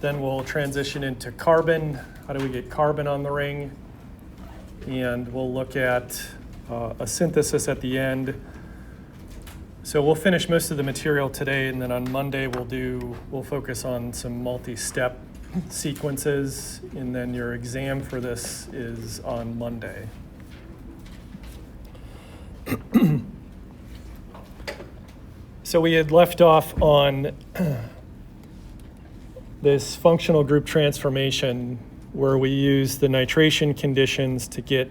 Then we'll transition into carbon. How do we get carbon on the ring? And we'll look at a synthesis at the end. So we'll finish most of the material today, and then on Monday we'll focus on some multi-step sequences, and then your exam for this is on Monday. So we had left off on this functional group transformation where we use the nitration conditions to get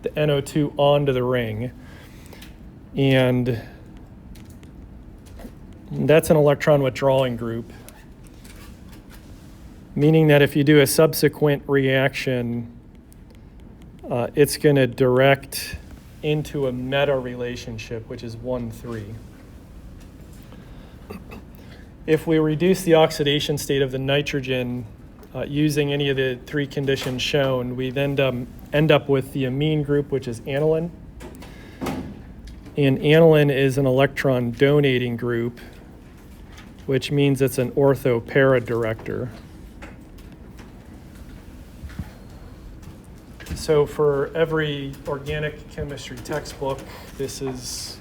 the NO2 onto the ring. And that's an electron withdrawing group, meaning that if you do a subsequent reaction, it's going to direct into a meta relationship, which is 1,3. If we reduce the oxidation state of the nitrogen using any of the three conditions shown, we then end up with the amine group, which is aniline. And aniline is an electron donating group, which means it's an ortho-para director. So for every organic chemistry textbook, this is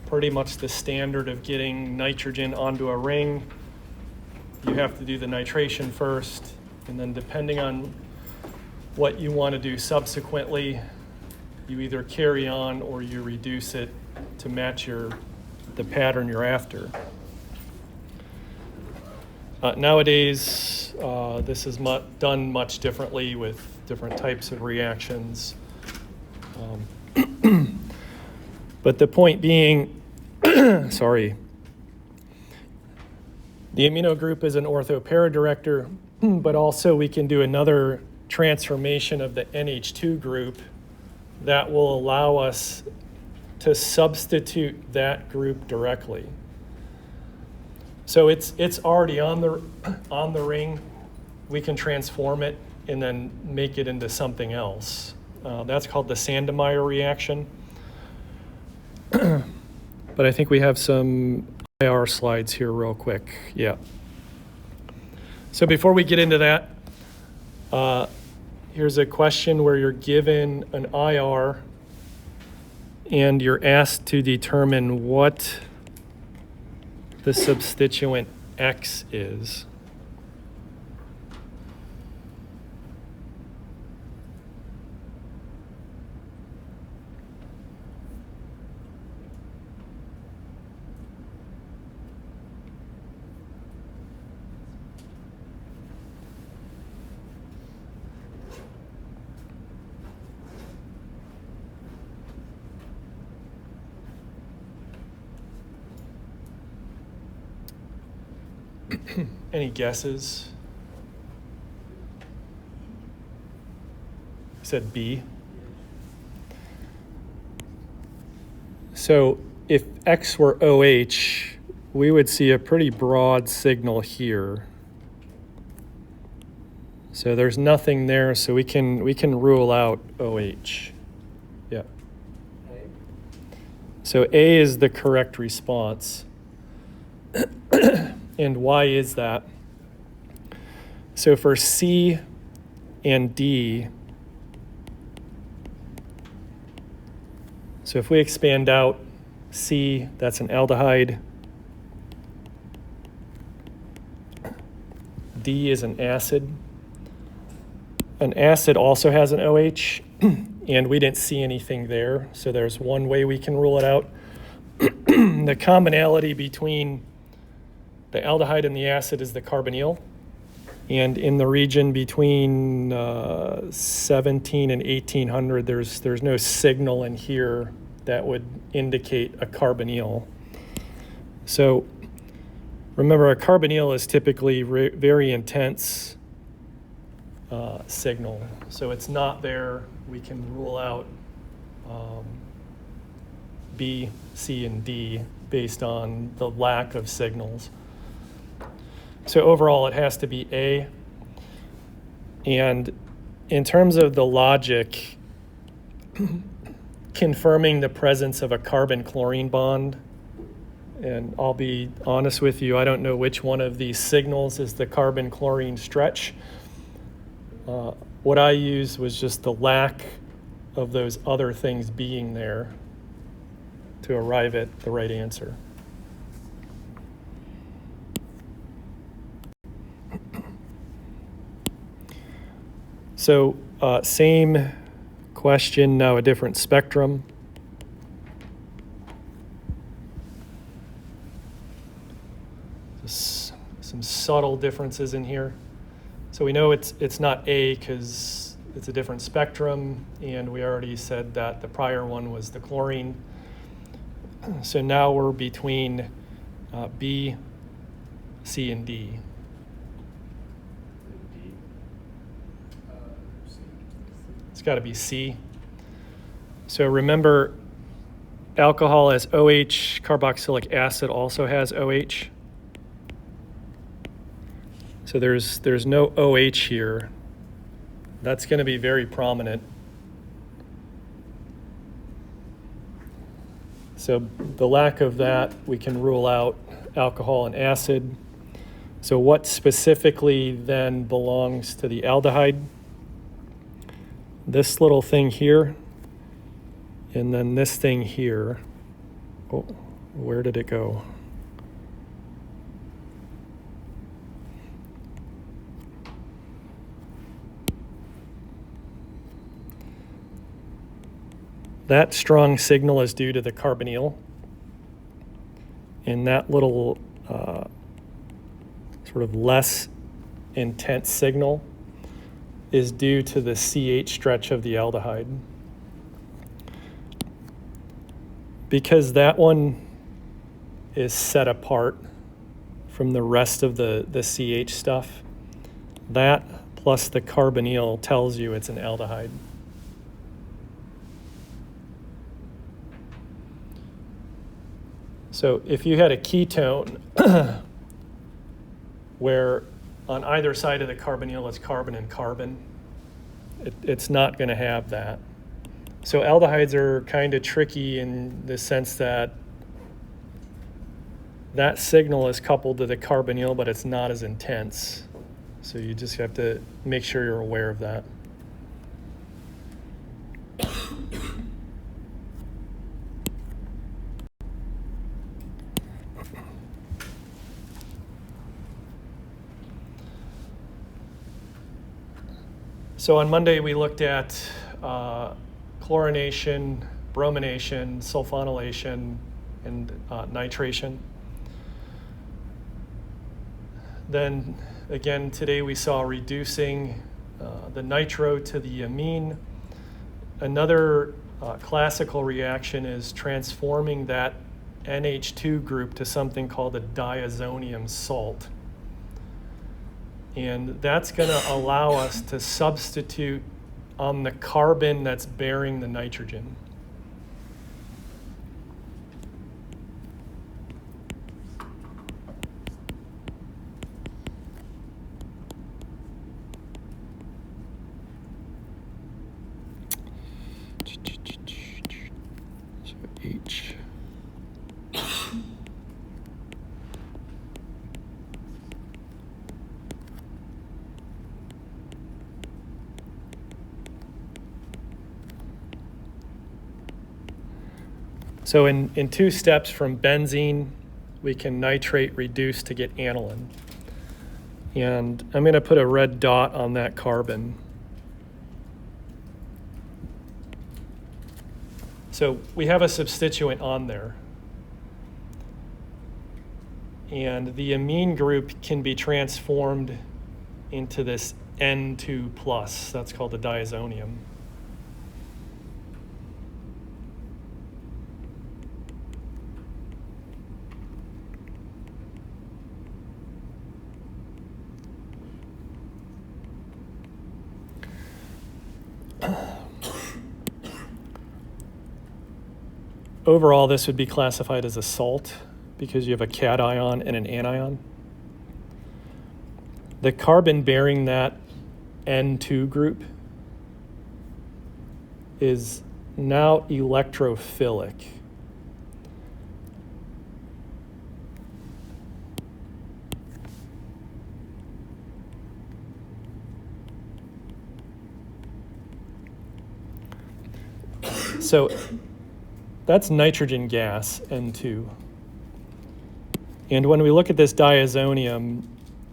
pretty much the standard of getting nitrogen onto a ring. You have to do the nitration first, and then depending on what you want to do subsequently, you either carry on or you reduce it to match the pattern you're after. Nowadays, this is done much differently with different types of reactions. But the point being, sorry, the amino group is an ortho-para director, but also we can do another transformation of the NH2 group that will allow us to substitute that group directly. So it's already on the ring. We can transform it and then make it into something else. That's called the Sandemeyer reaction. But I think we have some IR slides here real quick. Yeah. So before we get into that, here's a question where you're given an IR and you're asked to determine what the substituent X is. Any guesses? You said B. So if X were OH, we would see a pretty broad signal here. So there's nothing there, so we can rule out OH. Yeah. So A is the correct response. And why is that? So for C and D, so if we expand out C, that's an aldehyde. D is an acid. An acid also has an OH, and we didn't see anything there, so there's one way we can rule it out. The commonality between the aldehyde and the acid is the carbonyl, and in the region between 17 and 1800, there's no signal in here that would indicate a carbonyl. So remember, a carbonyl is typically very intense signal. So it's not there. We can rule out B, C, and D based on the lack of signals. So overall, it has to be A. And in terms of the logic, confirming the presence of a carbon-chlorine bond And I'll be honest with you, I don't know which one of these signals is the carbon-chlorine stretch. What I used was just the lack of those other things being there to arrive at the right answer. So same question, now a different spectrum. Some subtle differences in here. So we know it's not A because it's a different spectrum, and we already said that the prior one was the chlorine. So now we're between B, C, and D. It's got to be C. So remember, alcohol has OH, carboxylic acid also has OH. So there's no OH here. That's going to be very prominent. So the lack of that, we can rule out alcohol and acid. So what specifically then belongs to the aldehyde? This little thing here, and then this thing here. Oh, where did it go? That strong signal is due to the carbonyl, and that little sort of less intense signal is due to the CH stretch of the aldehyde. Because that one is set apart from the rest of the CH stuff, that plus the carbonyl tells you it's an aldehyde. So if you had a ketone where on either side of the carbonyl it's carbon and carbon, it's not going to have that. So aldehydes are kind of tricky in the sense that that signal is coupled to the carbonyl, but it's not as intense. So you just have to make sure you're aware of that. So on Monday, we looked at chlorination, bromination, sulfonylation, and nitration. Then again, today we saw reducing the nitro to the amine. Another classical reaction is transforming that NH2 group to something called a diazonium salt. And that's going to allow us to substitute on the carbon that's bearing the nitrogen. So H. So in two steps from benzene, we can nitrate reduce to get aniline. And I'm going to put a red dot on that carbon. So we have a substituent on there. And the amine group can be transformed into this N2+. That's called the diazonium. Overall, this would be classified as a salt because you have a cation and an anion. The carbon bearing that N2 group is now electrophilic. So that's nitrogen gas, N2. And when we look at this diazonium,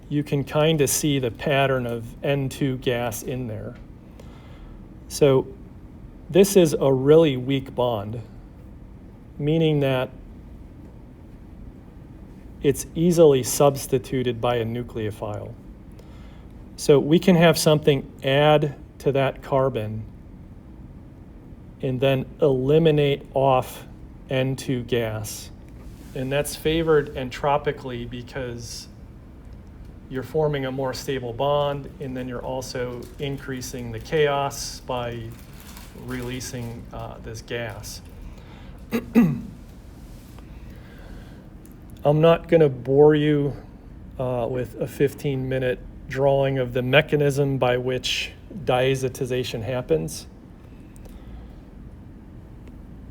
you can kind of see the pattern of N2 gas in there. So this is a really weak bond, meaning that it's easily substituted by a nucleophile. So we can have something add to that carbon and then eliminate off N2 gas. And that's favored entropically because you're forming a more stable bond, and then you're also increasing the chaos by releasing this gas. I'm not going to bore you with a 15-minute drawing of the mechanism by which diazotization happens.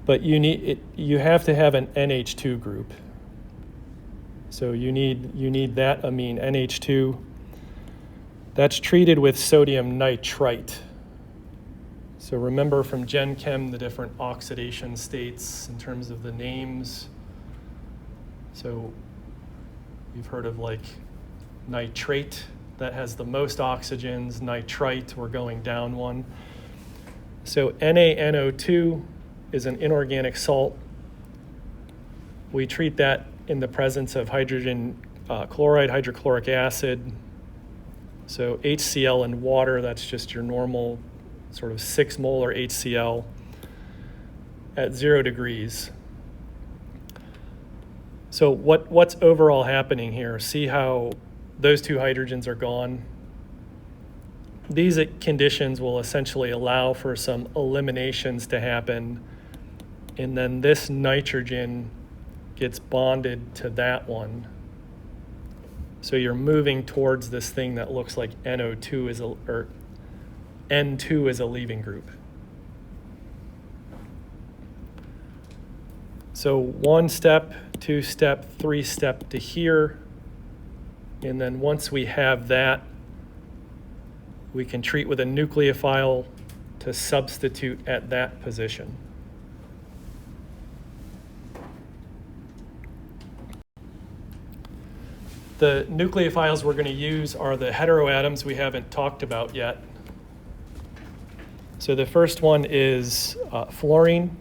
But you have to have an NH2 group. So you need that amine, NH2. That's treated with sodium nitrite. So remember from Gen Chem the different oxidation states in terms of the names. So you've heard of like nitrate, that has the most oxygens. Nitrite, we're going down one. So NaNO2 is an inorganic salt. We treat that in the presence of hydrogen chloride, hydrochloric acid. So HCl and water, that's just your normal sort of 6 molar HCl at 0 degrees. So what's overall happening here? See how those two hydrogens are gone? These conditions will essentially allow for some eliminations to happen, and then this nitrogen gets bonded to that one. So you're moving towards this thing that looks like NO2 or N2 is a leaving group. So 1 step, 2 step, 3 step to here. And then once we have that, we can treat with a nucleophile to substitute at that position. The nucleophiles we're going to use are the heteroatoms we haven't talked about yet. So the first one is fluorine.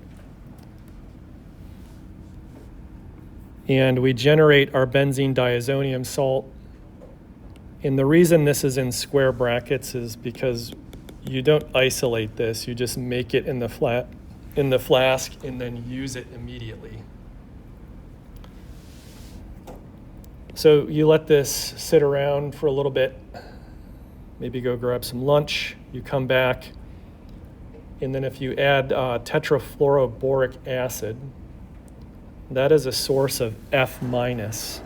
And we generate our benzene diazonium salt. And the reason this is in square brackets is because you don't isolate this, you just make it in the flask and then use it immediately. So you let this sit around for a little bit, maybe go grab some lunch, you come back, and then if you add tetrafluoroboric acid, that is a source of F minus.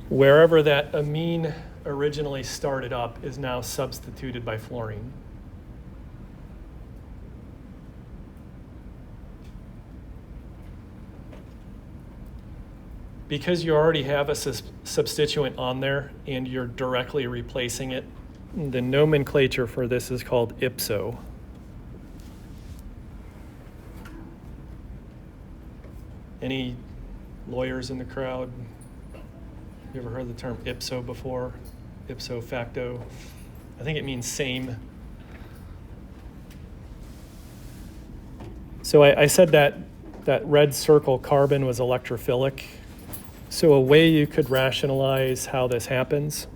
Wherever that amine originally started up is now substituted by fluorine. Because you already have a substituent on there and you're directly replacing it, the nomenclature for this is called ipso. Any lawyers in the crowd? You ever heard the term ipso before? Ipso facto. I think it means same. So I said that red circle carbon was electrophilic. So a way you could rationalize how this happens.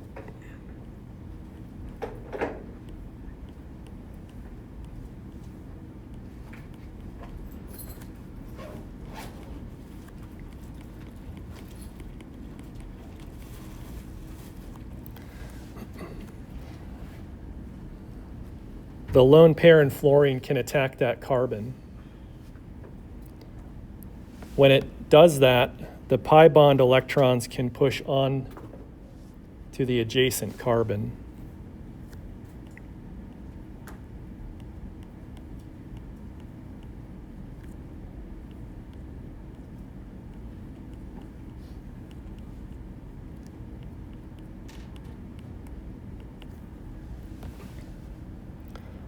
The lone pair in fluorine can attack that carbon. When it does that, the pi bond electrons can push on to the adjacent carbon.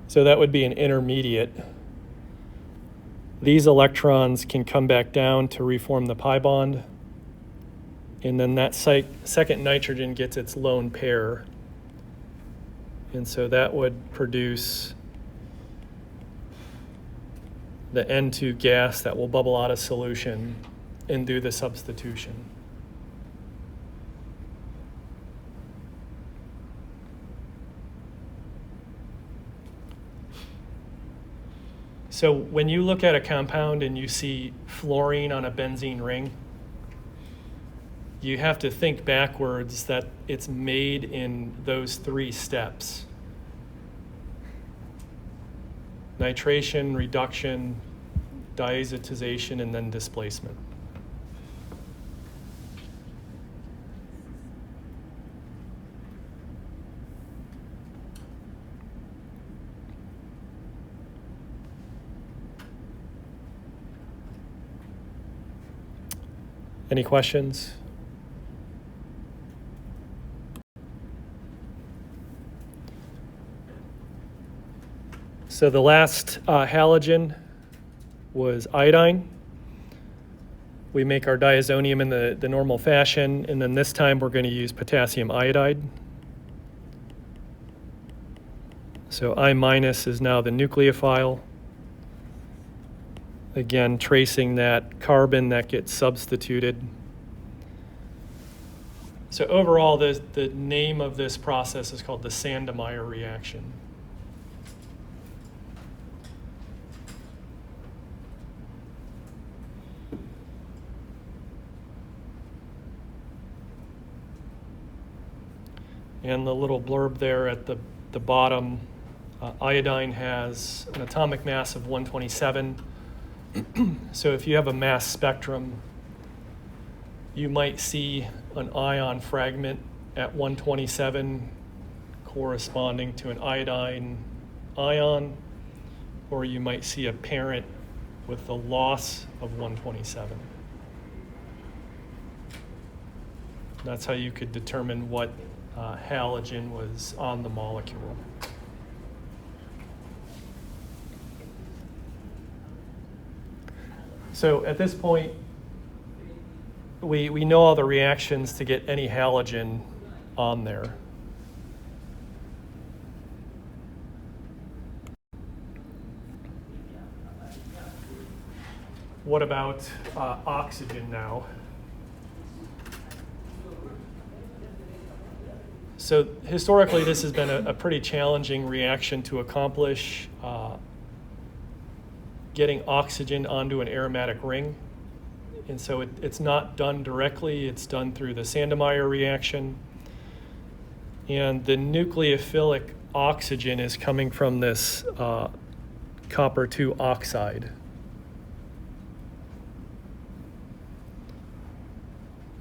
So that would be an intermediate. These electrons can come back down to reform the pi bond, and then that second nitrogen gets its lone pair. And so that would produce the N2 gas that will bubble out of solution and do the substitution. So when you look at a compound and you see fluorine on a benzene ring, you have to think backwards that it's made in those 3 steps: nitration, reduction, diazotization, and then displacement. Any questions? So the last halogen was iodine. We make our diazonium in the normal fashion, and then this time we're going to use potassium iodide. So I- is now the nucleophile. Again, tracing that carbon that gets substituted. So overall, the name of this process is called the Sandemeyer reaction. And the little blurb there at the bottom, iodine has an atomic mass of 127. So if you have a mass spectrum, you might see an ion fragment at 127 corresponding to an iodine ion, or you might see a parent with the loss of 127. That's how you could determine what halogen was on the molecule. So at this point, we know all the reactions to get any halogen on there. What about oxygen now? So historically, this has been a pretty challenging reaction to accomplish. Getting oxygen onto an aromatic ring. And so it's not done directly, it's done through the Sandemeyer reaction. And the nucleophilic oxygen is coming from this copper 2 oxide.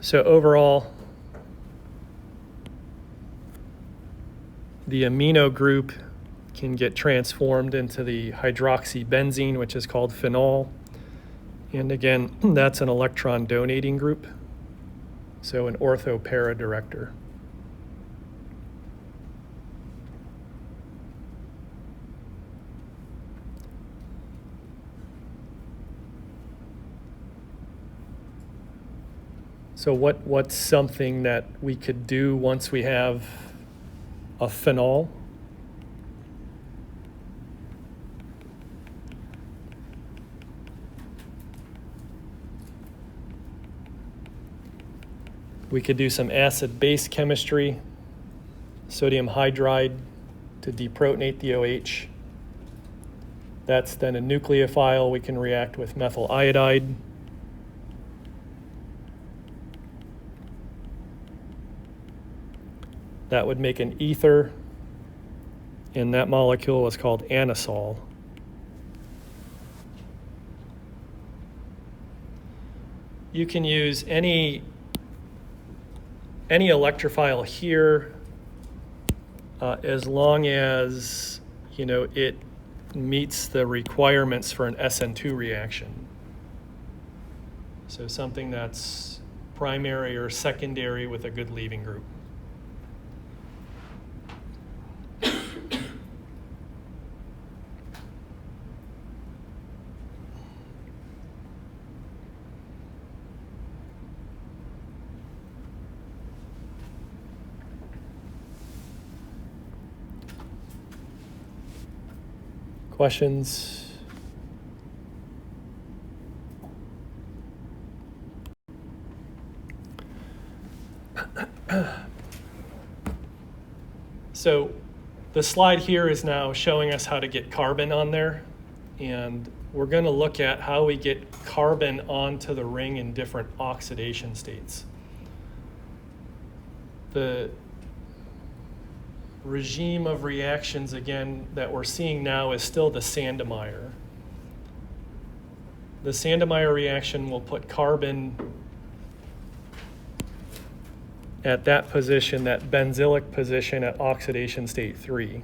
So overall, the amino group can get transformed into the hydroxybenzene, which is called phenol. And again, that's an electron donating group, so an ortho-para director. So what's something that we could do once we have a phenol? We could do some acid-base chemistry, sodium hydride to deprotonate the OH. That's then a nucleophile. We can react with methyl iodide. That would make an ether, and that molecule is called anisole. You can use any electrophile here as long as it meets the requirements for an SN2 reaction. So something that's primary or secondary with a good leaving group. Questions? So the slide here is now showing us how to get carbon on there, and we're going to look at how we get carbon onto the ring in different oxidation states. The regime of reactions, again, that we're seeing now is still the Sandemeyer. The Sandemeyer reaction will put carbon at that position, that benzylic position at oxidation state 3.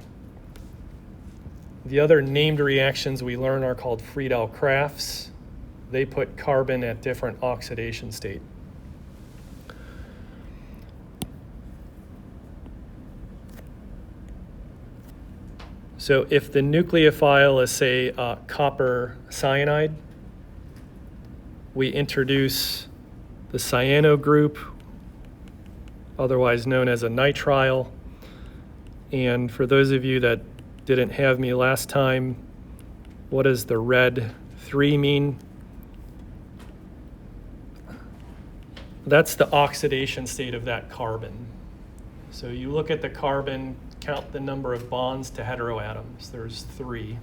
The other named reactions we learn are called Friedel-Crafts. They put carbon at different oxidation state. So if the nucleophile is, say, copper cyanide, we introduce the cyano group, otherwise known as a nitrile. And for those of you that didn't have me last time, what does the red 3 mean? That's the oxidation state of that carbon. So you look at the carbon, count the number of bonds to heteroatoms. There's 3.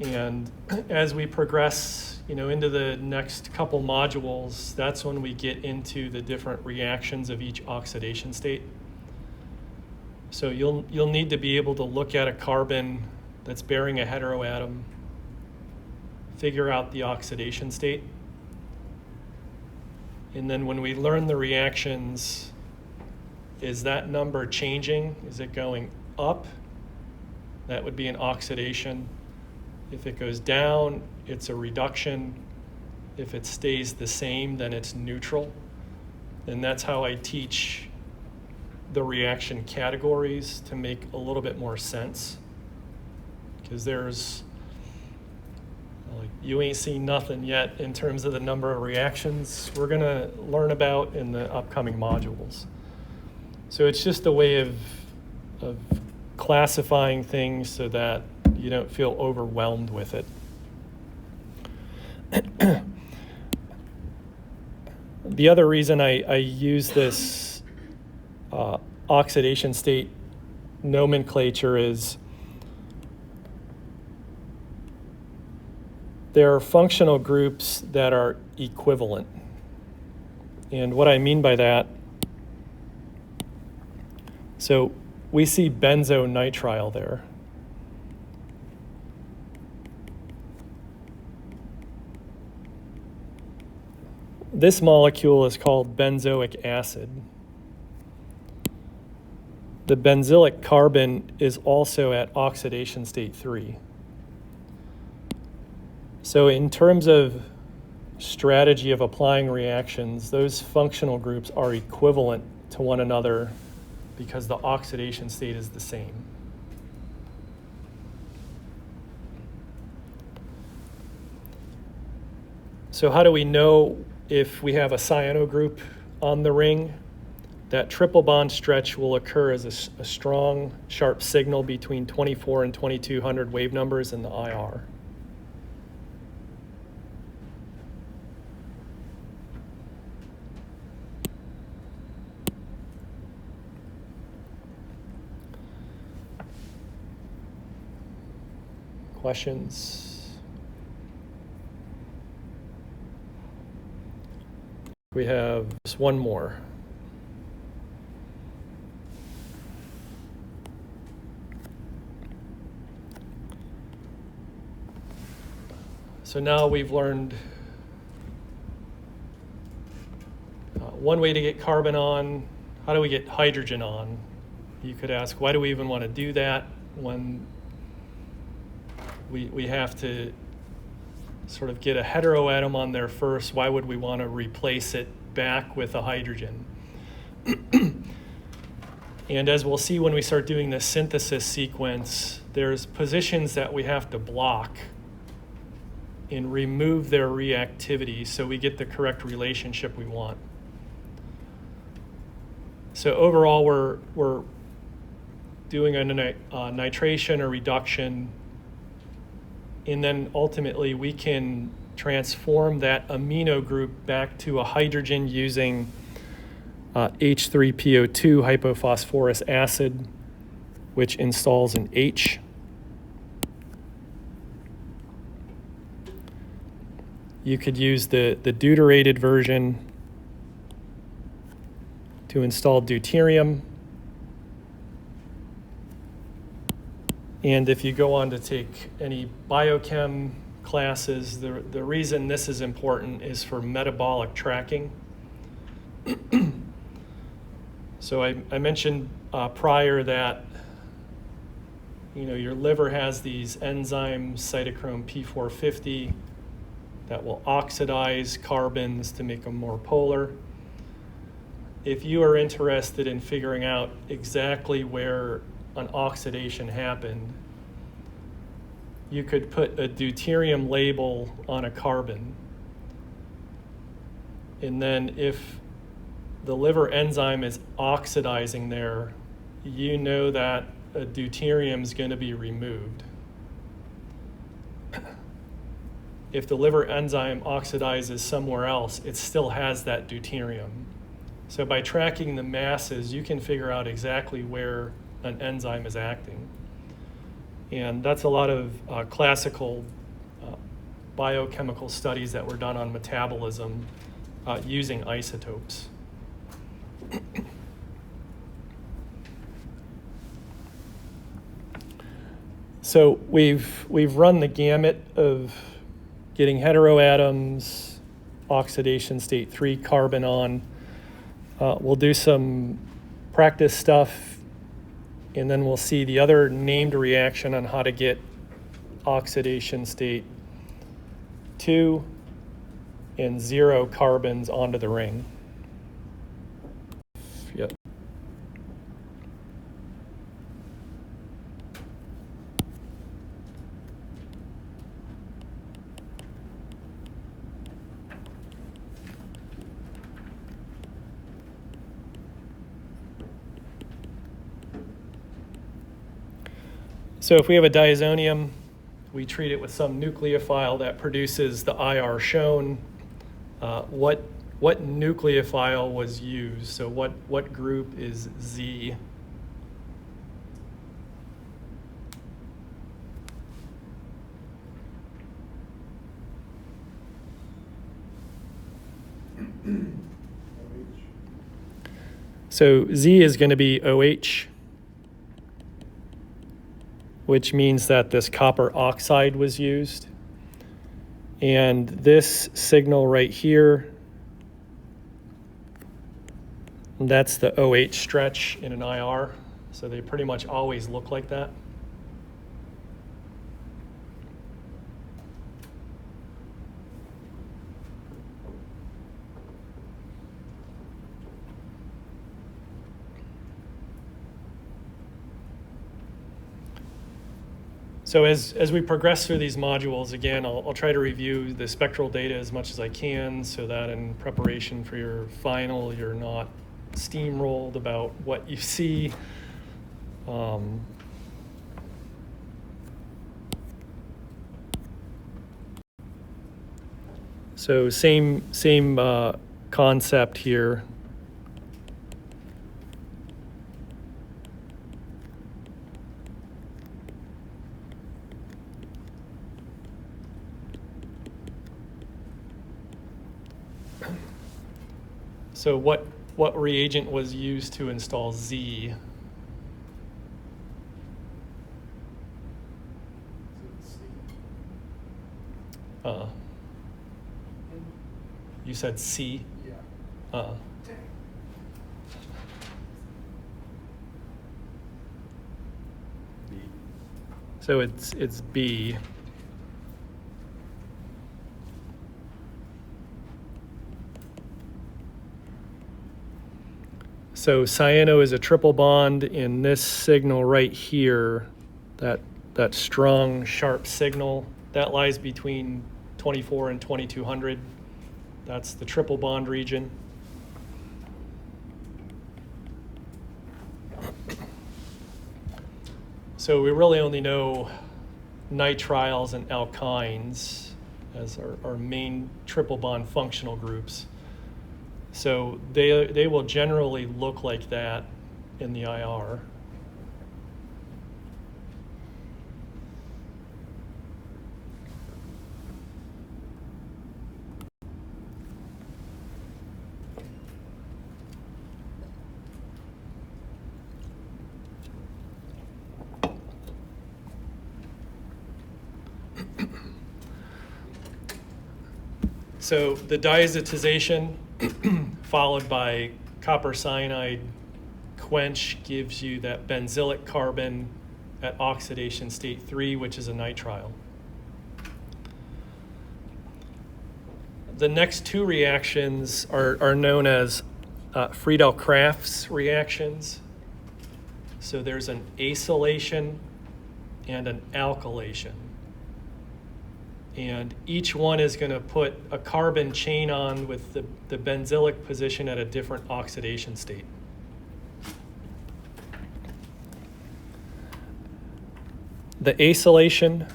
And as we progress, into the next couple modules, that's when we get into the different reactions of each oxidation state. So you'll need to be able to look at a carbon that's bearing a heteroatom, figure out the oxidation state, and then when we learn the reactions, is that number changing? Is it going up? That would be an oxidation. If it goes down, it's a reduction. If it stays the same, then it's neutral. And that's how I teach the reaction categories to make a little bit more sense. Because you ain't seen nothing yet in terms of the number of reactions we're going to learn about in the upcoming modules. So it's just a way of classifying things so that you don't feel overwhelmed with it. The other reason I use this oxidation state nomenclature is there are functional groups that are equivalent. And what I mean by that, so we see benzonitrile there. This molecule is called benzoic acid. The benzylic carbon is also at oxidation state 3. So in terms of strategy of applying reactions, those functional groups are equivalent to one another because the oxidation state is the same. So how do we know if we have a cyano group on the ring? That triple bond stretch will occur as a strong, sharp signal between 24 and 2200 wave numbers in the IR. Questions? We have just one more. So now we've learned one way to get carbon on. How do we get hydrogen on? You could ask, why do we even want to do that when we have to sort of get a heteroatom on there first? Why would we want to replace it back with a hydrogen? And as we'll see when we start doing the synthesis sequence, there's positions that we have to block and remove their reactivity so we get the correct relationship we want. So overall, we're doing a nitration or reduction, and then ultimately we can transform that amino group back to a hydrogen using H3PO2 hypophosphorus acid, which installs an H. You could use the deuterated version to install deuterium. And if you go on to take any biochem classes, the reason this is important is for metabolic tracking. So I mentioned prior that your liver has these enzymes, cytochrome P450, that will oxidize carbons to make them more polar. If you are interested in figuring out exactly where an oxidation happened, you could put a deuterium label on a carbon. And then if the liver enzyme is oxidizing there, you know that a deuterium is going to be removed. If the liver enzyme oxidizes somewhere else, it still has that deuterium. So by tracking the masses, you can figure out exactly where an enzyme is acting. And that's a lot of classical biochemical studies that were done on metabolism using isotopes. So we've run the gamut of getting heteroatoms, oxidation state 3 carbon on. We'll do some practice stuff, and then we'll see the other named reaction on how to get oxidation state 2 and 0 carbons onto the ring. Yep. So if we have a diazonium, we treat it with some nucleophile that produces the IR shown. What nucleophile was used? So what group is Z? So Z is going to be OH, which means that this copper oxide was used. And this signal right here, that's the OH stretch in an IR. So they pretty much always look like that. So as we progress through these modules, again, I'll try to review the spectral data as much as I can so that in preparation for your final, you're not steamrolled about what you see. So same concept here. So what reagent was used to install Z? You said C? Yeah. B. So it's B. So cyano is a triple bond in this signal right here, that strong, sharp signal, that lies between 24 and 2200. That's the triple bond region. So we really only know nitriles and alkynes as our main triple bond functional groups. So they will generally look like that in the IR. So the diazotization followed by copper cyanide quench gives you that benzylic carbon at oxidation state 3, which is a nitrile. The next two reactions are known as Friedel-Crafts reactions. So there's an acylation and an alkylation. And each one is going to put a carbon chain on with the benzylic position at a different oxidation state. The acylation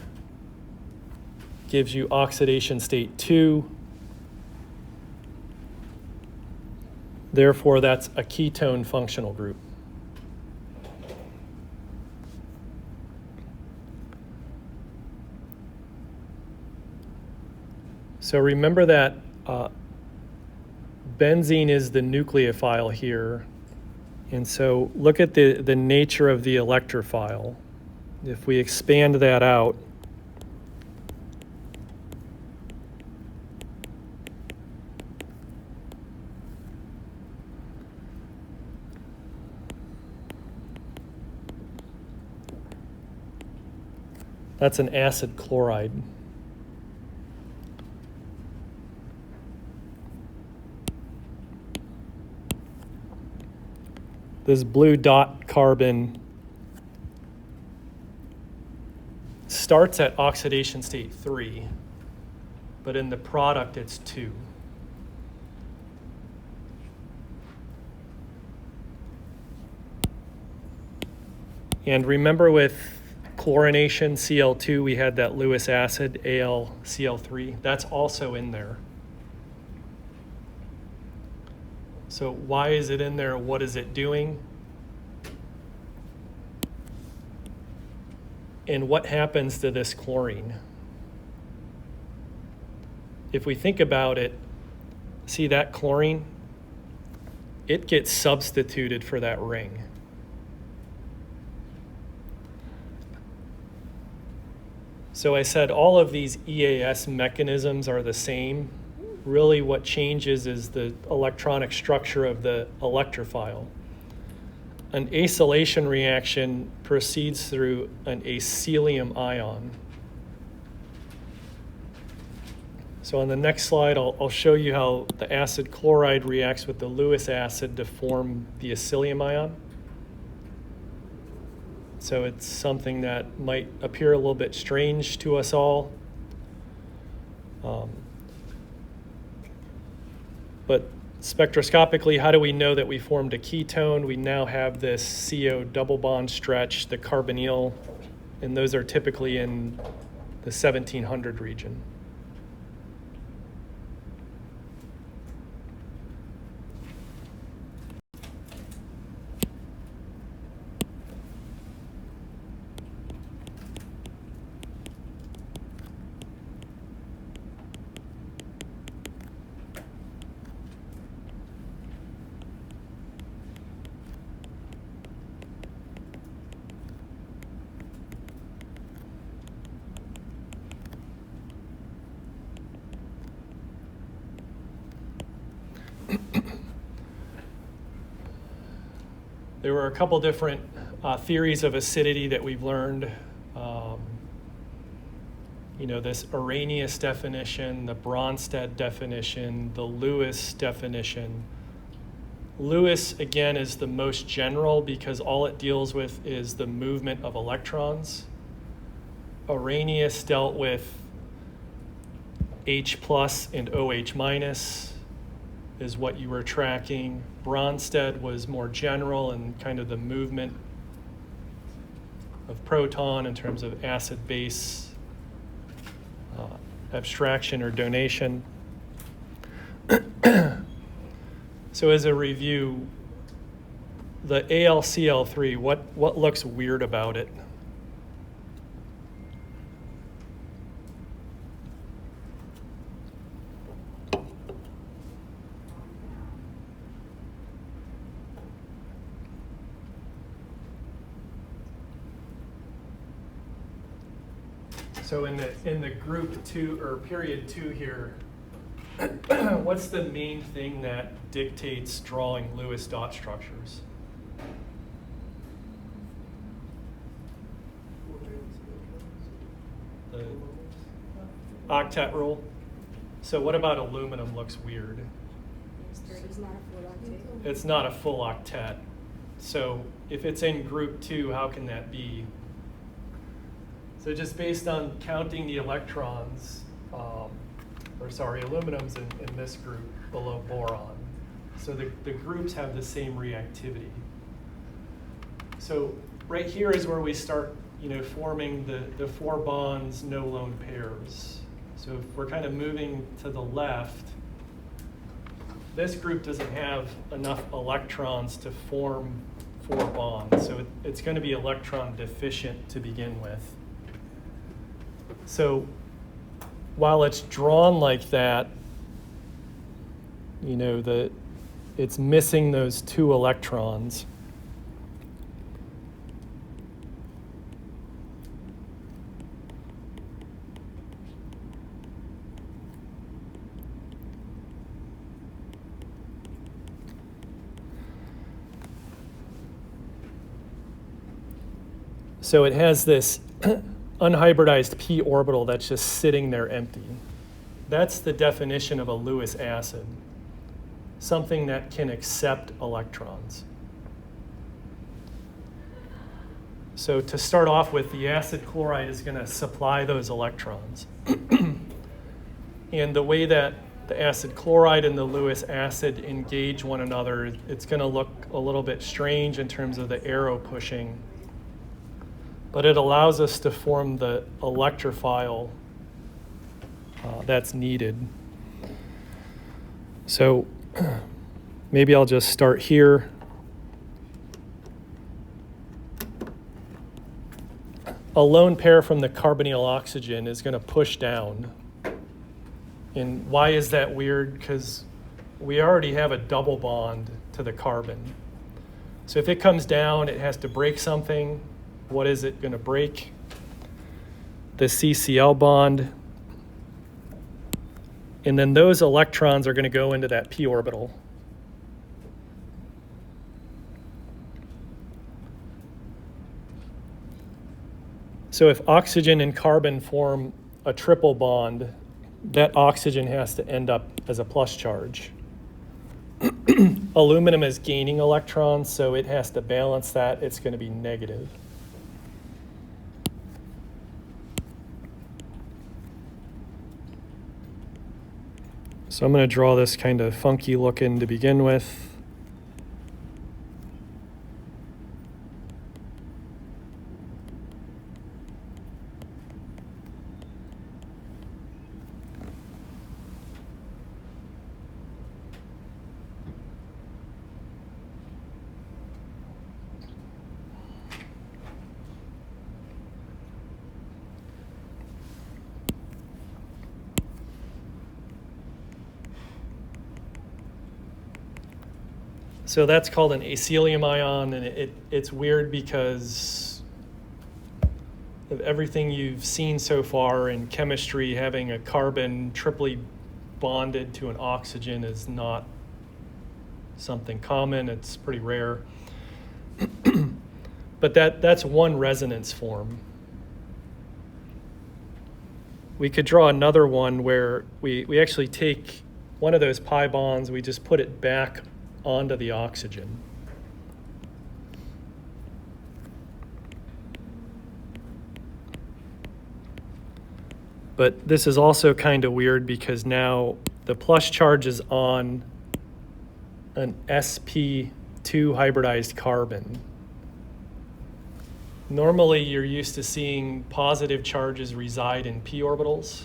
gives you oxidation state 2. Therefore, that's a ketone functional group. So remember that benzene is the nucleophile here. And so look at the nature of the electrophile. If we expand that out, that's an acid chloride. This blue dot carbon starts at oxidation state 3, but in the product it's 2. And remember with chlorination, Cl2, we had that Lewis acid, AlCl3. That's also in there. So why is it in there? What is it doing? And what happens to this chlorine? If we think about it, see that chlorine? It gets substituted for that ring. So I said all of these EAS mechanisms are the same. Really what changes is the electronic structure of the electrophile. An acylation reaction proceeds through an acylium ion. So on the next slide, I'll show you how the acid chloride reacts with the Lewis acid to form the acylium ion. So it's something that might appear a little bit strange to us all. But spectroscopically, how do we know that we formed a ketone? We now have this CO double bond stretch, the carbonyl, and those are typically in the 1700 region. There were a couple different theories of acidity that we've learned. This Arrhenius definition, the Bronsted definition, the Lewis definition. Lewis, again, is the most general because all it deals with is the movement of electrons. Arrhenius dealt with H plus and OH minus is what you were tracking. Bronsted was more general and kind of the movement of proton in terms of acid-base abstraction or donation. So as a review, the AlCl3, what looks weird about it? So in the group 2 or period 2 here, what's the main thing that dictates drawing Lewis dot structures? The octet rule. So what about aluminum looks weird? It's not a full octet. So if it's in group 2, how can that be? So just based on counting the electrons, aluminums in this group below boron. So the groups have the same reactivity. So right here is where we start, forming the 4 bonds, no lone pairs. So if we're kind of moving to the left, this group doesn't have enough electrons to form 4 bonds. So it's going to be electron deficient to begin with. So while it's drawn like that, it's missing those 2 electrons. So it has this unhybridized p orbital that's just sitting there empty. That's the definition of a Lewis acid, something that can accept electrons. So to start off with, the acid chloride is going to supply those electrons. And the way that the acid chloride and the Lewis acid engage one another, it's going to look a little bit strange in terms of the arrow pushing. But it allows us to form the electrophile that's needed. So maybe I'll just start here. A lone pair from the carbonyl oxygen is going to push down. And why is that weird? Because we already have a double bond to the carbon. So if it comes down, it has to break something. What is it going to break? The CCl bond. And then those electrons are going to go into that p orbital. So if oxygen and carbon form a triple bond, that oxygen has to end up as a plus charge. Aluminum is gaining electrons, so it has to balance that. It's going to be negative. So I'm going to draw this kind of funky looking to begin with. So that's called an acylium ion, and it's weird because of everything you've seen so far in chemistry. Having a carbon triply bonded to an oxygen is not something common. It's pretty rare. But that's one resonance form. We could draw another one where we actually take one of those pi bonds, we just put it back onto the oxygen. But this is also kind of weird because now the plus charge is on an sp2 hybridized carbon. Normally, you're used to seeing positive charges reside in p orbitals.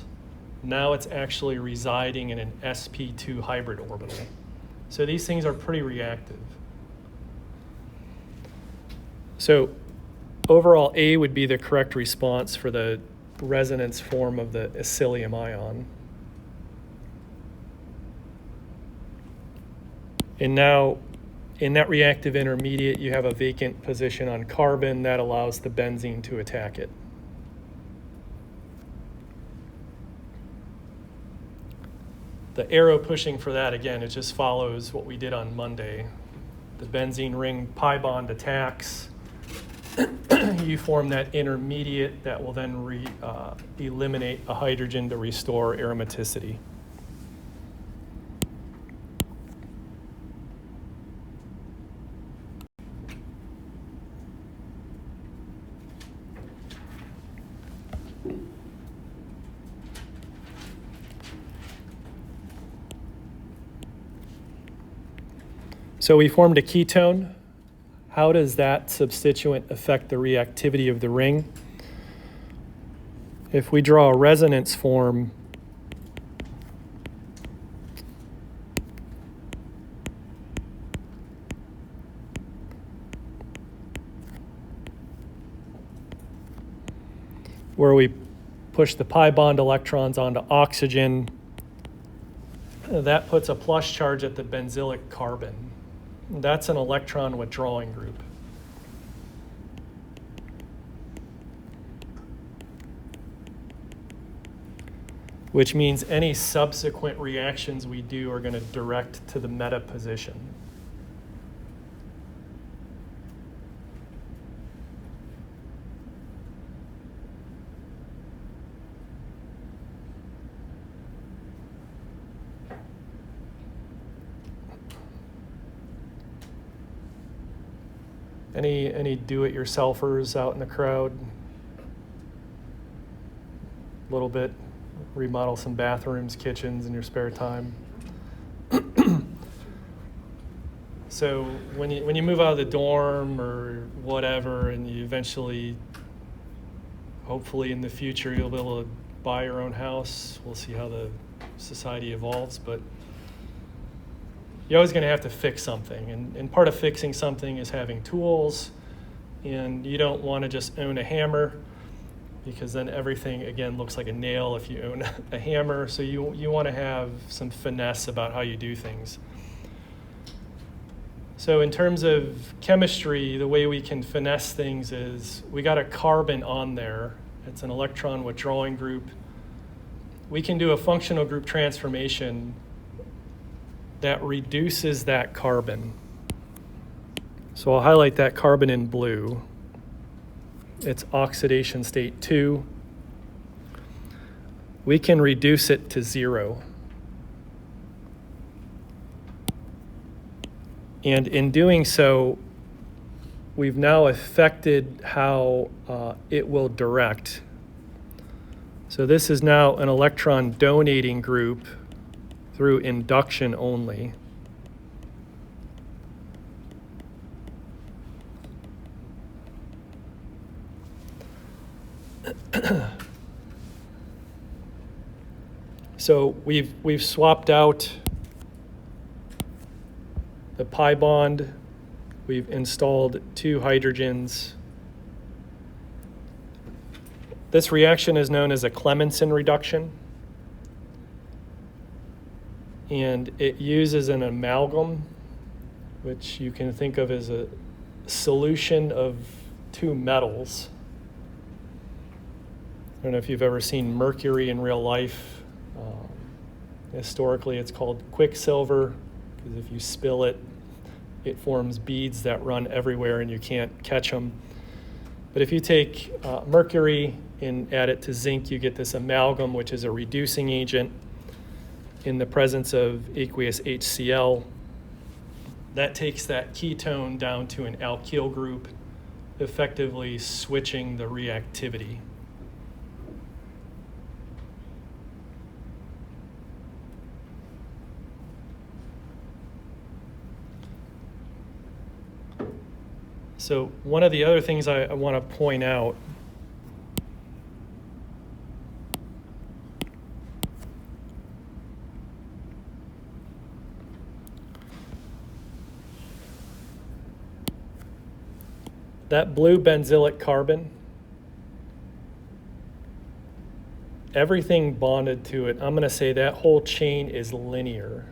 Now it's actually residing in an sp2 hybrid orbital. So these things are pretty reactive. So overall, A would be the correct response for the resonance form of the ecilium ion. And now, in that reactive intermediate, you have a vacant position on carbon that allows the benzene to attack it. The arrow pushing for that, again, it just follows what we did on Monday. The benzene ring pi bond attacks. You form that intermediate that will then eliminate a hydrogen to restore aromaticity. So we formed a ketone. How does that substituent affect the reactivity of the ring? If we draw a resonance form, where we push the pi bond electrons onto oxygen, that puts a plus charge at the benzylic carbon. That's an electron withdrawing group. Which means any subsequent reactions we do are going to direct to the meta position. Any do-it-yourselfers out in the crowd? A little bit. Remodel some bathrooms, kitchens in your spare time. So when you move out of the dorm or whatever, and you eventually, hopefully in the future, you'll be able to buy your own house. We'll see how the society evolves, but you're always going to have to fix something. And part of fixing something is having tools. And you don't want to just own a hammer, because then everything, again, looks like a nail if you own a hammer. So you want to have some finesse about how you do things. So in terms of chemistry, the way we can finesse things is we got a carbon on there. It's an electron withdrawing group. We can do a functional group transformation that reduces that carbon. So I'll highlight that carbon in blue. It's oxidation state 2. We can reduce it to 0. And in doing so, we've now affected how it will direct. So this is now an electron donating group through induction only. So we've swapped out the pi bond. We've installed 2 hydrogens. This reaction is known as a Clemmensen reduction. And it uses an amalgam, which you can think of as a solution of 2 metals. I don't know if you've ever seen mercury in real life. Historically, it's called quicksilver, because if you spill it, it forms beads that run everywhere and you can't catch them. But if you take mercury and add it to zinc, you get this amalgam, which is a reducing agent in the presence of aqueous HCl. That takes that ketone down to an alkyl group, effectively switching the reactivity. So one of the other things I want to point out that blue benzylic carbon, everything bonded to it, I'm going to say that whole chain is linear.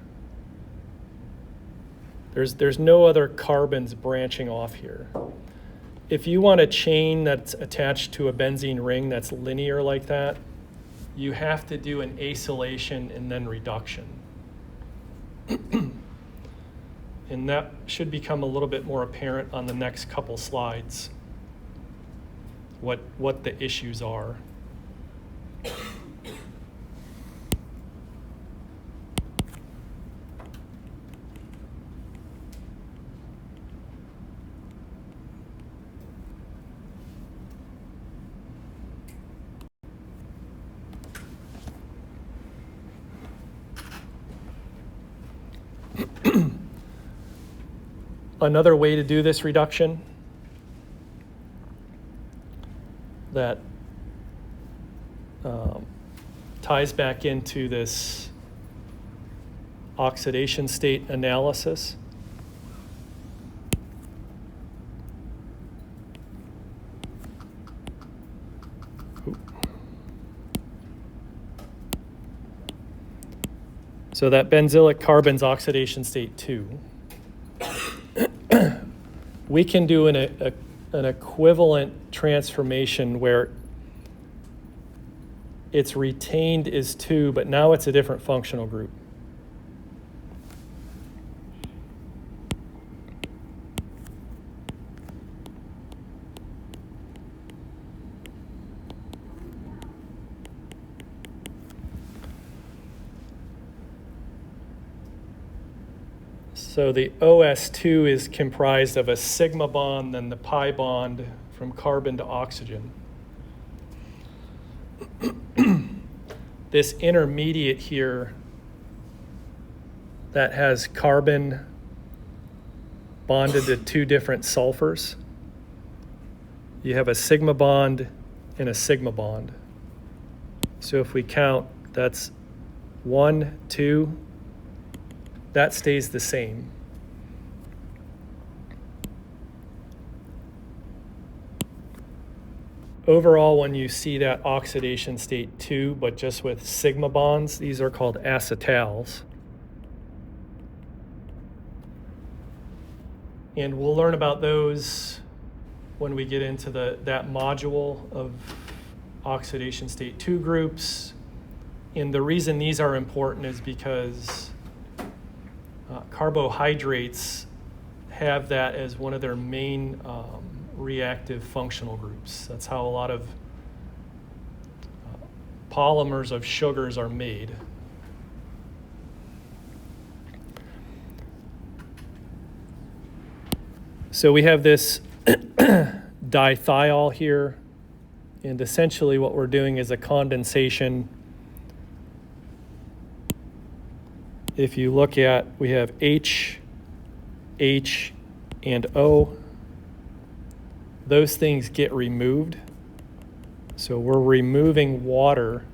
There's no other carbons branching off here. If you want a chain that's attached to a benzene ring that's linear like that, you have to do an acylation and then reduction. And that should become a little bit more apparent on the next couple slides, what the issues are. Another way to do this reduction that ties back into this oxidation state analysis. So that benzylic carbon's oxidation state 2. We can do an equivalent transformation where it's retained as 2, but now it's a different functional group. So the OS2 is comprised of a sigma bond, then the pi bond from carbon to oxygen. This intermediate here that has carbon bonded to 2 different sulfurs, you have a sigma bond and a sigma bond. So if we count, that's 1, 2, that stays the same. Overall, when you see that oxidation state 2, but just with sigma bonds, these are called acetals. And we'll learn about those when we get into that module of oxidation state 2 groups. And the reason these are important is because carbohydrates have that as one of their main reactive functional groups. That's how a lot of polymers of sugars are made. So we have this dithiol here, and essentially what we're doing is a condensation. If you look at, we have H, H, and O. Those things get removed. So we're removing water,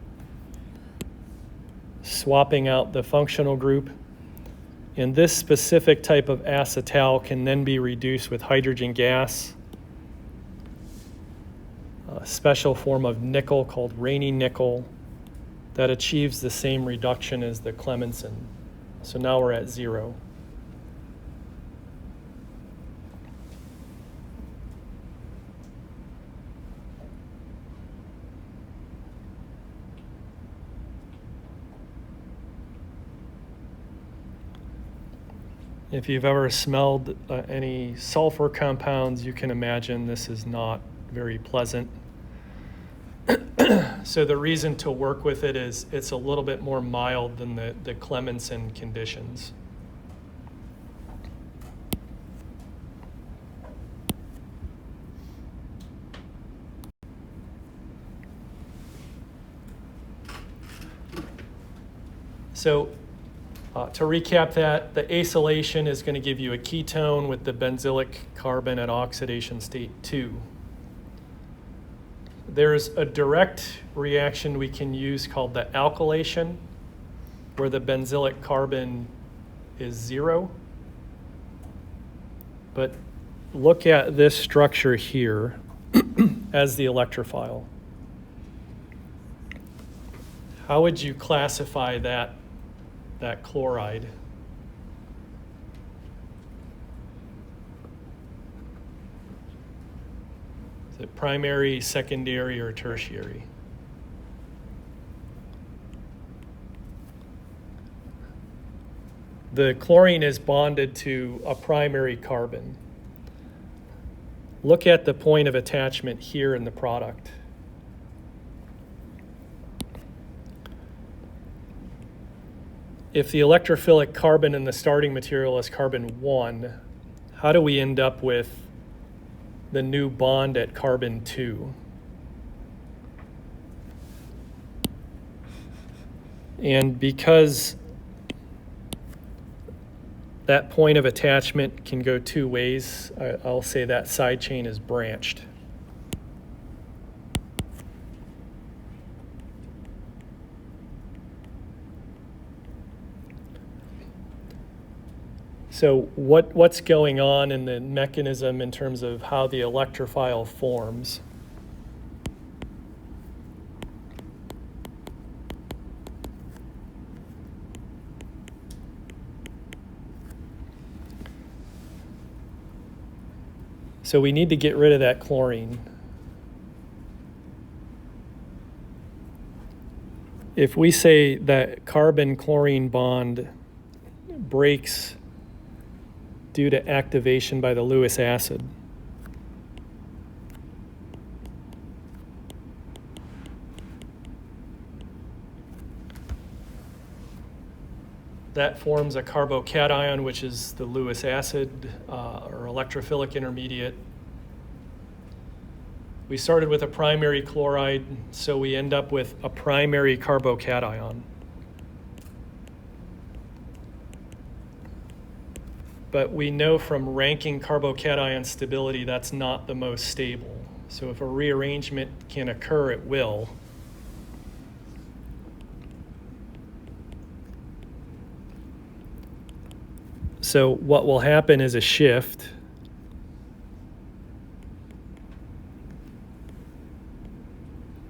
swapping out the functional group. And this specific type of acetal can then be reduced with hydrogen gas, a special form of nickel called rainy nickel that achieves the same reduction as the Clemenson. So now we're at 0. If you've ever smelled any sulfur compounds, you can imagine this is not very pleasant. So the reason to work with it is it's a little bit more mild than the Clemenson conditions. So To recap that, the acylation is going to give you a ketone with the benzylic carbon at oxidation state 2. There's a direct reaction we can use called the alkylation, where the benzylic carbon is 0. But look at this structure here as the electrophile. How would you classify that chloride? Is it primary, secondary, or tertiary? The chlorine is bonded to a primary carbon. Look at the point of attachment here in the product. If the electrophilic carbon in the starting material is carbon 1, how do we end up with the new bond at carbon 2? And because that point of attachment can go 2 ways, I'll say that side chain is branched. So what's going on in the mechanism in terms of how the electrophile forms? So we need to get rid of that chlorine. If we say that carbon-chlorine bond breaks due to activation by the Lewis acid, that forms a carbocation, which is the Lewis acid or electrophilic intermediate. We started with a primary chloride, so we end up with a primary carbocation. But we know from ranking carbocation stability that's not the most stable. So if a rearrangement can occur, it will. So what will happen is a shift.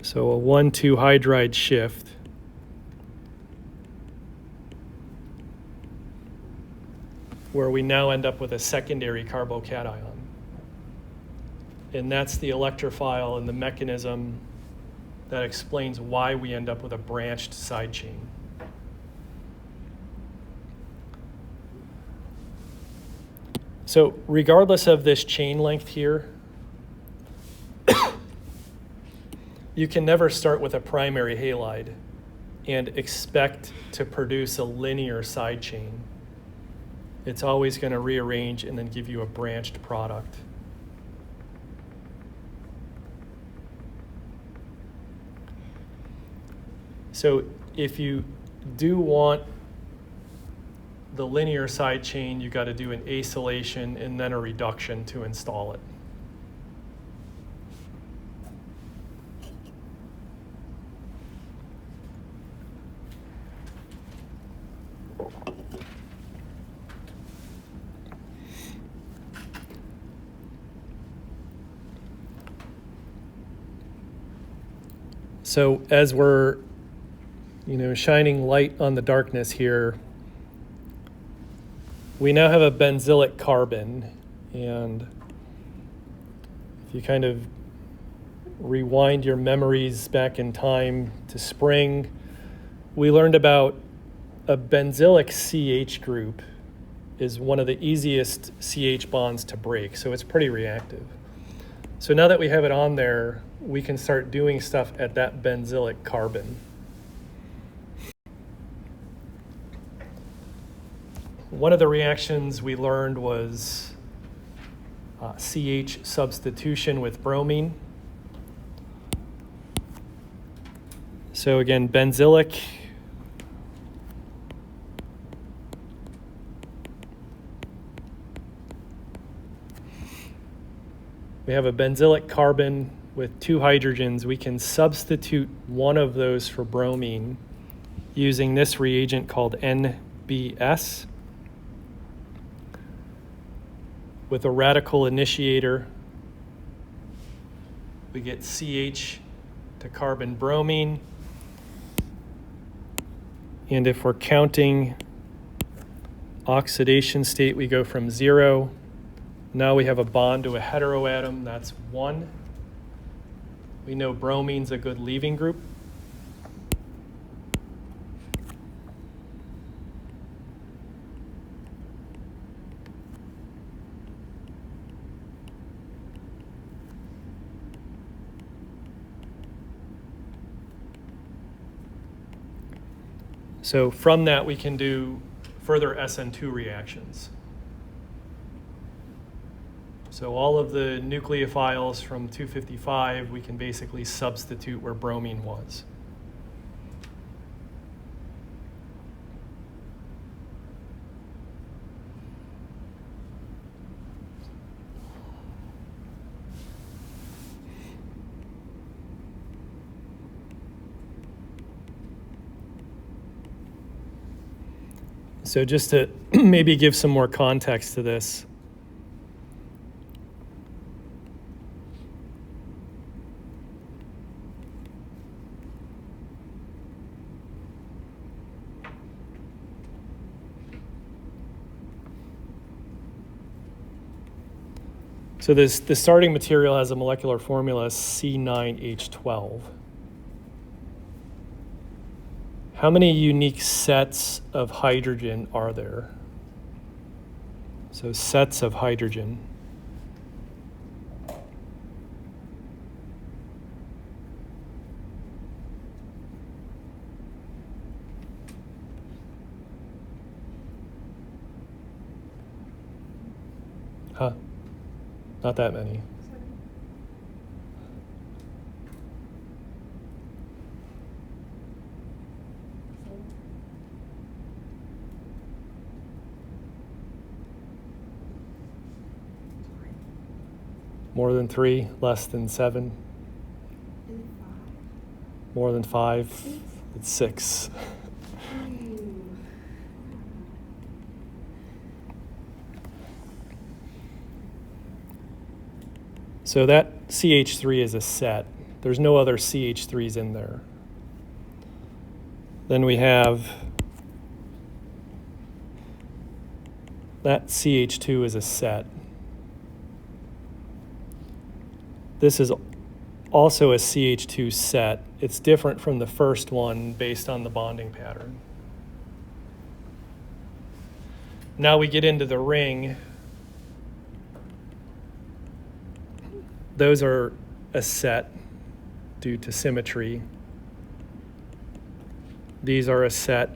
So a 1,2 hydride shift. Where we now end up with a secondary carbocation. And that's the electrophile and the mechanism that explains why we end up with a branched side chain. So regardless of this chain length here, you can never start with a primary halide and expect to produce a linear side chain. It's always going to rearrange and then give you a branched product. So if you do want the linear side chain, you got to do an acylation and then a reduction to install it. So as we're, shining light on the darkness here, we now have a benzylic carbon, and if you kind of rewind your memories back in time to spring, we learned about a benzylic CH group is one of the easiest CH bonds to break, so it's pretty reactive. So now that we have it on there, we can start doing stuff at that benzylic carbon. One of the reactions we learned was CH substitution with bromine. So again, benzylic we have a benzylic carbon with 2 hydrogens. We can substitute one of those for bromine using this reagent called NBS with a radical initiator. We get CH to carbon bromine. And if we're counting oxidation state, we go from 0. Now we have a bond to a heteroatom, that's 1. We know bromine's a good leaving group. So from that, we can do further SN2 reactions. So all of the nucleophiles from 255, we can basically substitute where bromine was. So just to maybe give some more context to this, so the starting material has a molecular formula C9H12. How many unique sets of hydrogen are there? So sets of hydrogen. Huh? Not that many. More than 3, less than 7. More than 5, it's 6. So that CH3 is a set. There's no other CH3s in there. Then we have that CH2 is a set. This is also a CH2 set. It's different from the first one based on the bonding pattern. Now we get into the ring. Those are a set due to symmetry. These are a set,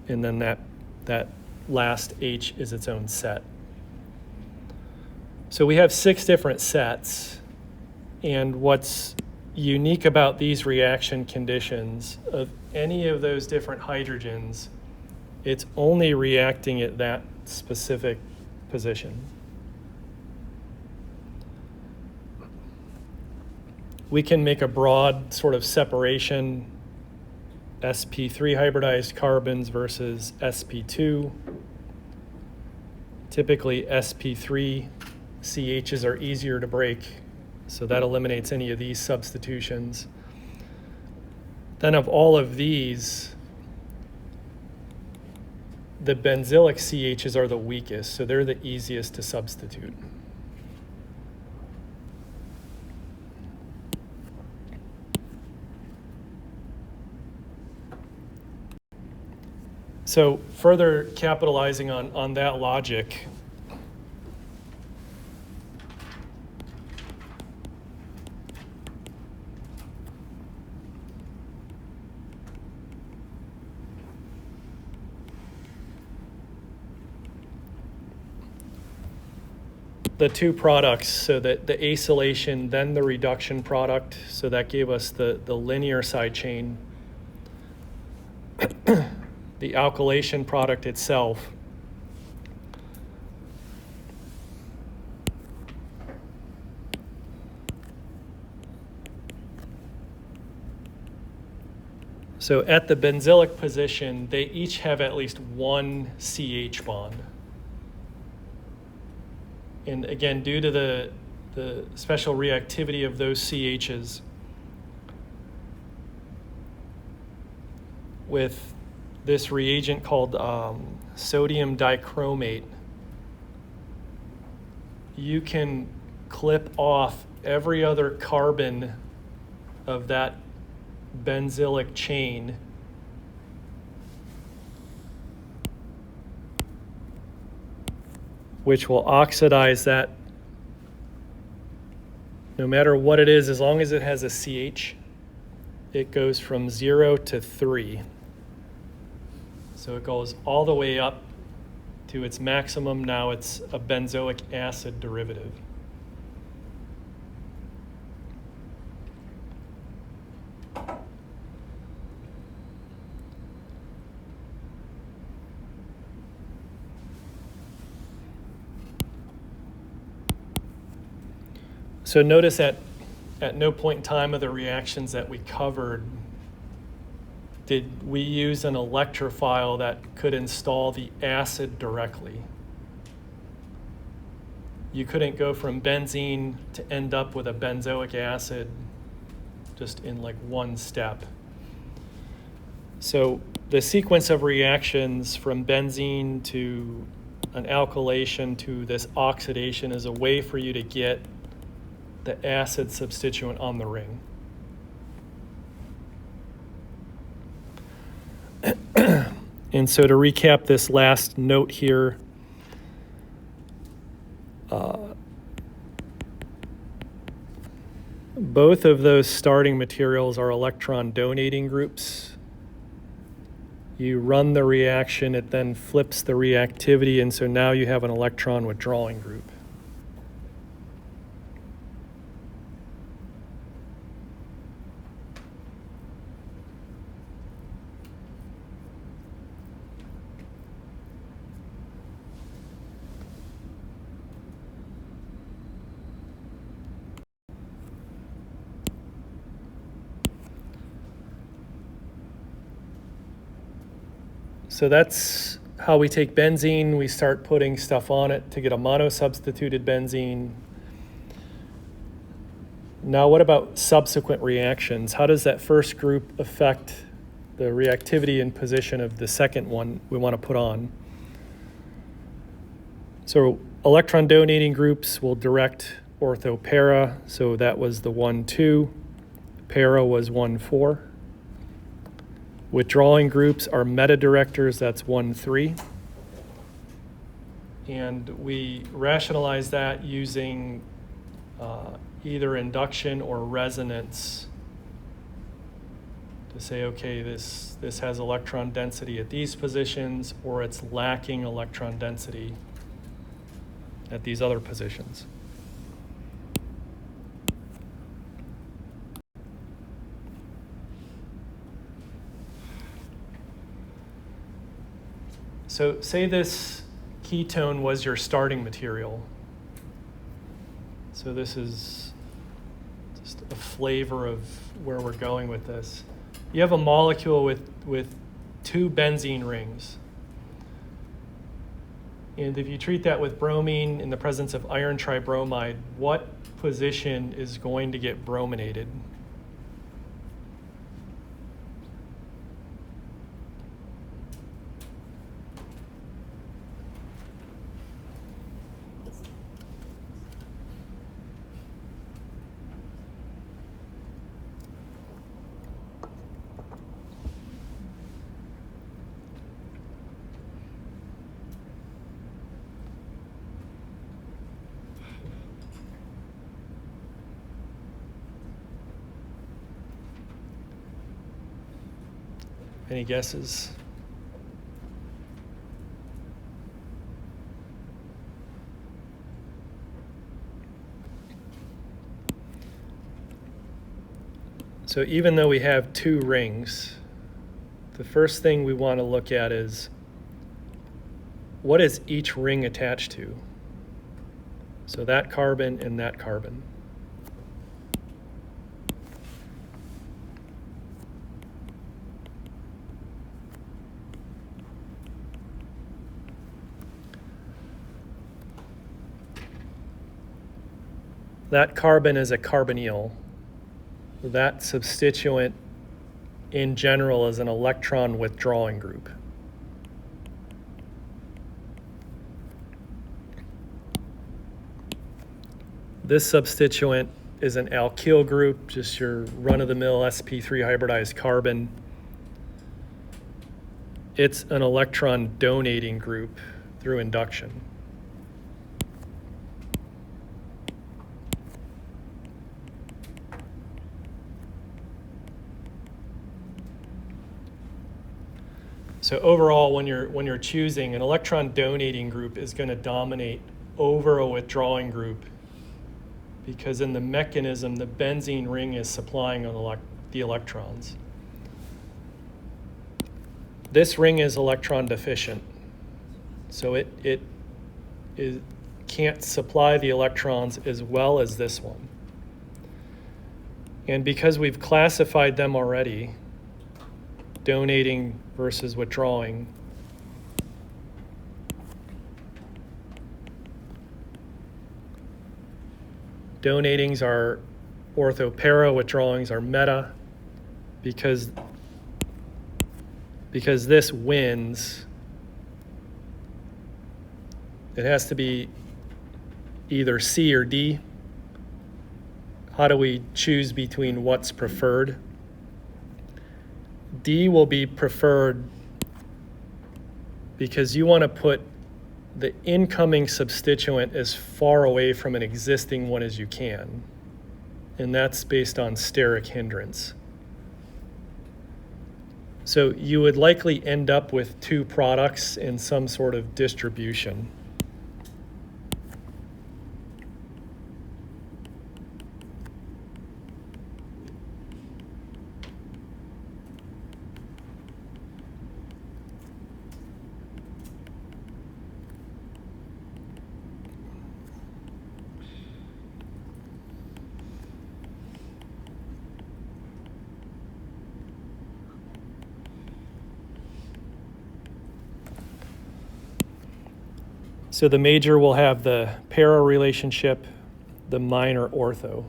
and then that last H is its own set. So we have 6 different sets, and what's unique about these reaction conditions, of any of those different hydrogens, it's only reacting at that specific position. We can make a broad sort of separation, sp3 hybridized carbons versus sp2. Typically sp3 CHs are easier to break, so that eliminates any of these substitutions. Then of all of these, the benzylic CHs are the weakest, so they're the easiest to substitute. So further capitalizing on that logic, the 2 products, so that the acylation, then the reduction product, so that gave us the linear side chain. The alkylation product itself. So at the benzylic position, they each have at least one CH bond. And again, due to the special reactivity of those CHs, with this reagent called sodium dichromate, you can clip off every other carbon of that benzylic chain which will oxidize that no matter what it is, as long as it has a CH, it goes from 0 to 3. So it goes all the way up to its maximum. Now it's a benzoic acid derivative. So notice at no point in time of the reactions that we covered did we use an electrophile that could install the acid directly. You couldn't go from benzene to end up with a benzoic acid just in like one step. So the sequence of reactions from benzene to an alkylation to this oxidation is a way for you to get the acid substituent on the ring. And so to recap this last note here, both of those starting materials are electron donating groups. You run the reaction, it then flips the reactivity, and so now you have an electron withdrawing group. So that's how we take benzene. We start putting stuff on it to get a monosubstituted benzene. Now what about subsequent reactions? How does that first group affect the reactivity and position of the second one we want to put on? So electron donating groups will direct ortho-para. So that was the 1,2. Para was 1,4. Withdrawing groups are meta-directors, that's 1,3. And we rationalize that using either induction or resonance to say, okay, this has electron density at these positions, or it's lacking electron density at these other positions. So say this ketone was your starting material. So this is just a flavor of where we're going with this. You have a molecule with 2 benzene rings. And if you treat that with bromine in the presence of iron tribromide, what position is going to get brominated? Any guesses? So even though we have 2 rings, the first thing we want to look at is what is each ring attached to? So that carbon and that carbon. That carbon is a carbonyl. That substituent in general is an electron withdrawing group. This substituent is an alkyl group, just your run-of-the-mill sp3 hybridized carbon. It's an electron donating group through induction. So overall, when you're choosing, an electron donating group is going to dominate over a withdrawing group, because in the mechanism, the benzene ring is supplying on the electrons. This ring is electron deficient, so it can't supply the electrons as well as this one. And because we've classified them already, donating versus withdrawing, donatings are orthopara, withdrawings are meta, because this wins, it has to be either C or D. How do we choose between what's preferred? D will be preferred because you want to put the incoming substituent as far away from an existing one as you can. And that's based on steric hindrance. So you would likely end up with two products in some sort of distribution. So the major will have the para relationship, the minor ortho.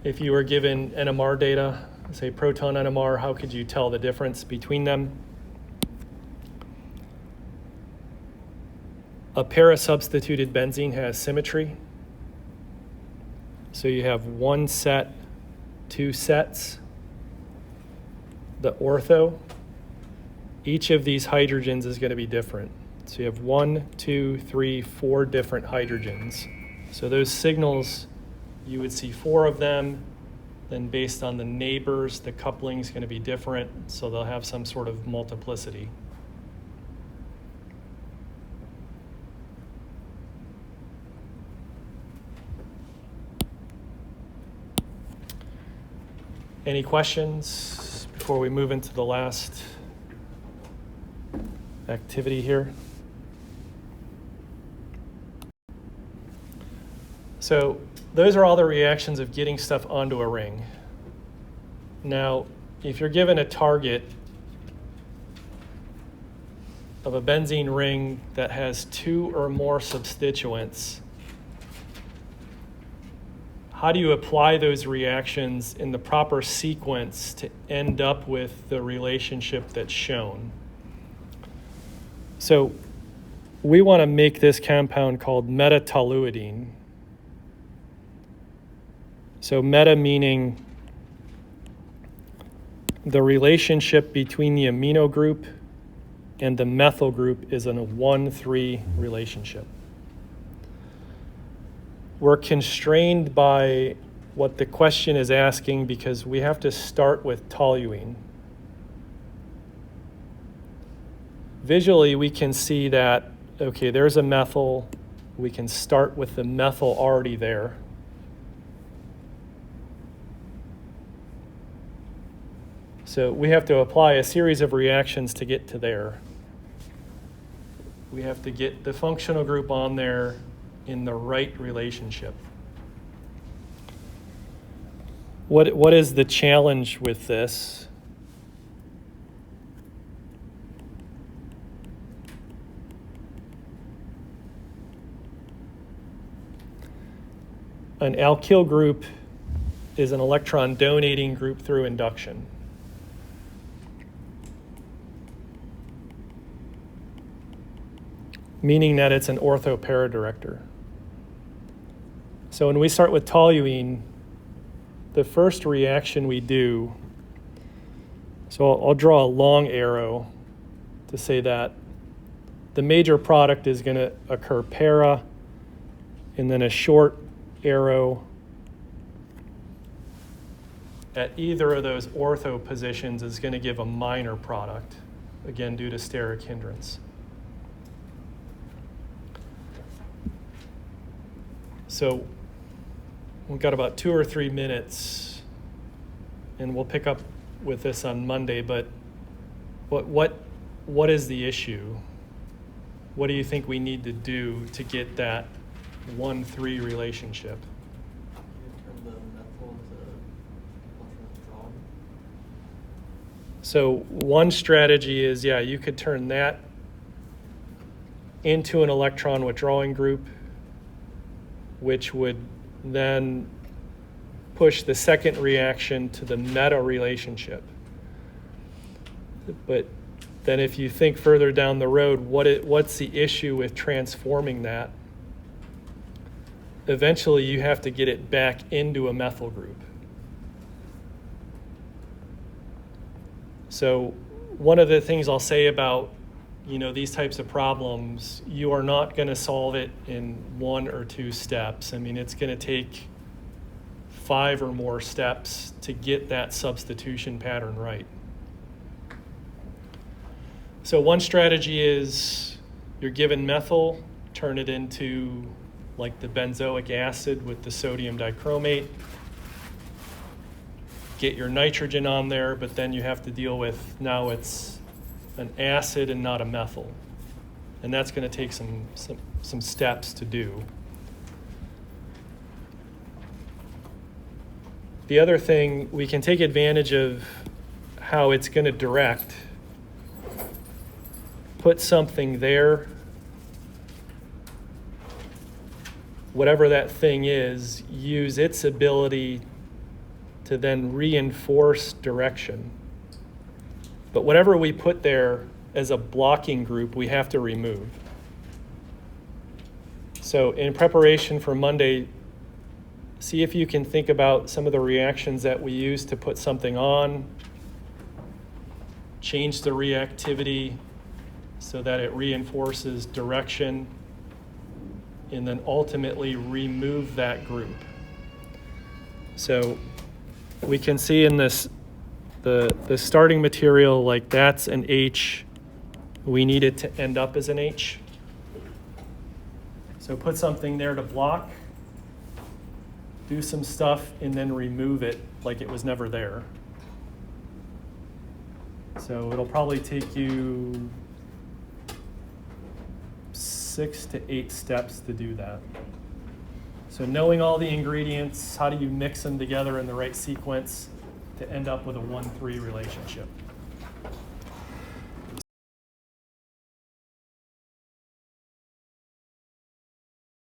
If you were given NMR data, say proton NMR, how could you tell the difference between them? A para-substituted benzene has symmetry. So you have one set, two sets. The ortho, each of these hydrogens is going to be different. So you have 1, 2, 3, 4 different hydrogens. So those signals, you would see 4 of them. Then based on the neighbors, the coupling is going to be different. So they'll have some sort of multiplicity. Any questions before we move into the last activity here? So those are all the reactions of getting stuff onto a ring. Now, if you're given a target of a benzene ring that has 2 or more substituents, how do you apply those reactions in the proper sequence to end up with the relationship that's shown? So we want to make this compound called metatoluidine. So meta meaning the relationship between the amino group and the methyl group is in a 1-3 relationship. We're constrained by what the question is asking because we have to start with toluene. Visually, we can see that, okay, there's a methyl. We can start with the methyl already there. So we have to apply a series of reactions to get to there. We have to get the functional group on there in the right relationship. What is the challenge with this? An alkyl group is an electron donating group through induction. Meaning that it's an ortho-paradirector. So when we start with toluene, the first reaction we do, so I'll draw a long arrow to say that the major product is going to occur para, and then a short arrow at either of those ortho positions is going to give a minor product, again due to steric hindrance. So we've got about 2 or 3 minutes, and we'll pick up with this on Monday, but what is the issue? What do you think we need to do to get that 1-3 relationship? So one strategy is, you could turn that into an electron withdrawing group, which would then push the second reaction to the meta relationship. But then if you think further down the road, what's the issue with transforming that? Eventually you have to get it back into a methyl group. So one of the things I'll say about these types of problems, you are not going to solve it in 1 or 2 steps. I mean, it's going to take 5 or more steps to get that substitution pattern right. So one strategy is you're given methyl, turn it into like the benzoic acid with the sodium dichromate, get your nitrogen on there, but then you have to deal with, now it's an acid and not a methyl. And that's going to take some steps to do. The other thing, we can take advantage of how it's going to direct. Put something there, whatever that thing is, use its ability to then reinforce direction. But whatever we put there as a blocking group, we have to remove. So in preparation for Monday, see if you can think about some of the reactions that we use to put something on, change the reactivity so that it reinforces direction, and then ultimately remove that group. So we can see in this, the starting material, like that's an H. We need it to end up as an H. So put something there to block, do some stuff, and then remove it like it was never there. So it'll probably take you 6 to 8 steps to do that. So knowing all the ingredients, how do you mix them together in the right sequence to end up with a 1-3 relationship?